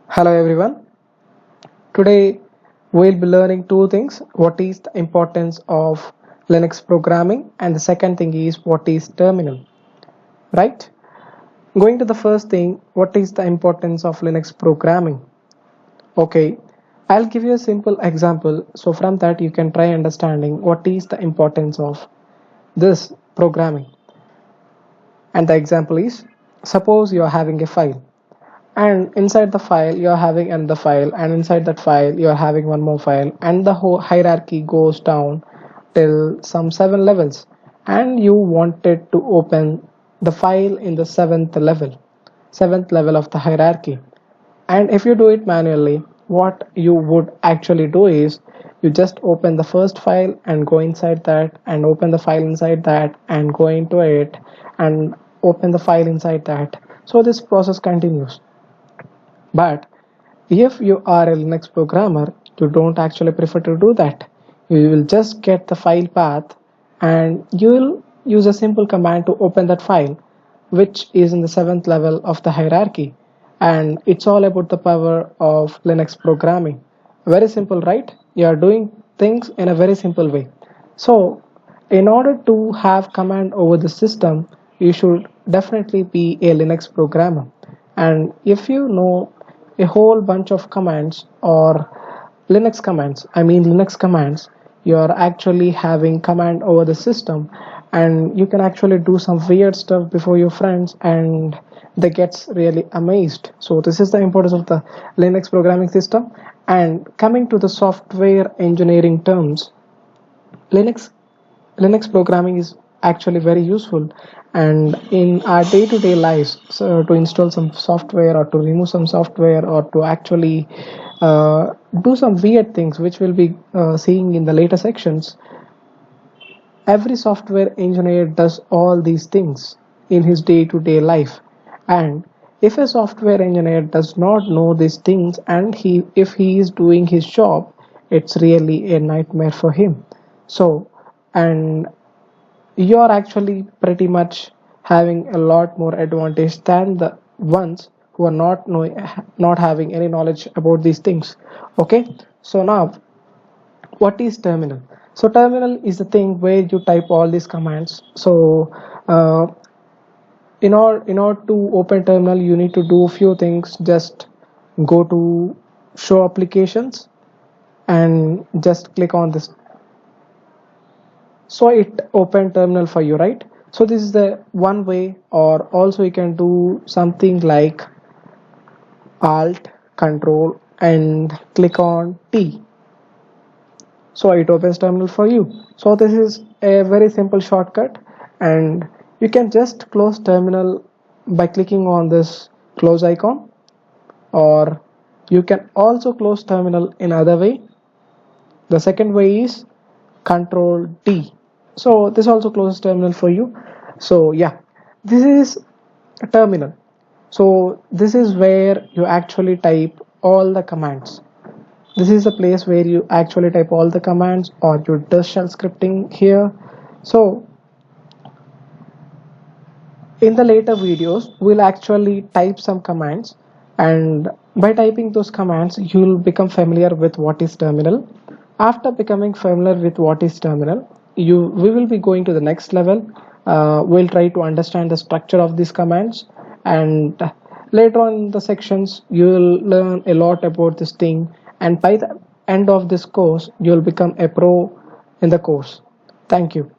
Hello everyone. Today we'll be learning two things. What is the importance of Linux programming, and the second thing is what is terminal. Right? Going to the first thing, what is the importance of Linux programming? Okay, I'll give you a simple example. So from that you can try understanding what is the importance of this programming. And the example is, suppose you are having a file, and inside the file you're having another file, and inside that file you're having one more file, and the whole hierarchy goes down till some 7 levels, and you wanted to open the file in the seventh level of the hierarchy. And if you do it manually, what you would actually do is you just open the first file and go inside that, and open the file inside that and go into it, and open the file inside that. So this process continues. But if you are a Linux programmer, you don't actually prefer to do that. You will just get the file path and you will use a simple command to open that file, which is in the seventh level of the hierarchy. And it's all about the power of Linux programming. Very simple, right? You are doing things in a very simple way. So in order to have command over the system, you should definitely be a Linux programmer. And if you know a whole bunch of commands, or Linux commands, you are actually having command over the system, and you can actually do some weird stuff before your friends, and they gets really amazed. So this is the importance of the Linux programming system. And coming to the software engineering terms, Linux Linux programming is actually very useful, and in our day-to-day lives, so to install some software or to remove some software or to actually do some weird things which we'll be seeing in the later sections, every software engineer does all these things in his day-to-day life. And if a software engineer does not know these things, and if he is doing his job, it's really a nightmare for him. So, and you're actually pretty much having a lot more advantage than the ones who are not having any knowledge about these things. Okay, so now what is terminal? So terminal is the thing where you type all these commands. So uh, in order to open terminal, you need to do a few things. Just go to show applications and just click on this, so it open terminal for you, right? So this is the one way. Or also you can do something like alt control and click on T, so it opens terminal for you. So this is a very simple shortcut, and you can just close terminal by clicking on this close icon, or you can also close terminal in other way. The second way is control D. So this also closes terminal for you. So yeah, this is a terminal. So this is where you actually type all the commands. This is the place where you actually type all the commands, or you do shell scripting here. So in the later videos we'll actually type some commands, and by typing those commands you'll become familiar with what is terminal. After becoming familiar with what is terminal, we will be going to the next level. We'll try to understand the structure of these commands, and later on in the sections you'll learn a lot about this thing, and by the end of this course you'll become a pro in the course. Thank you.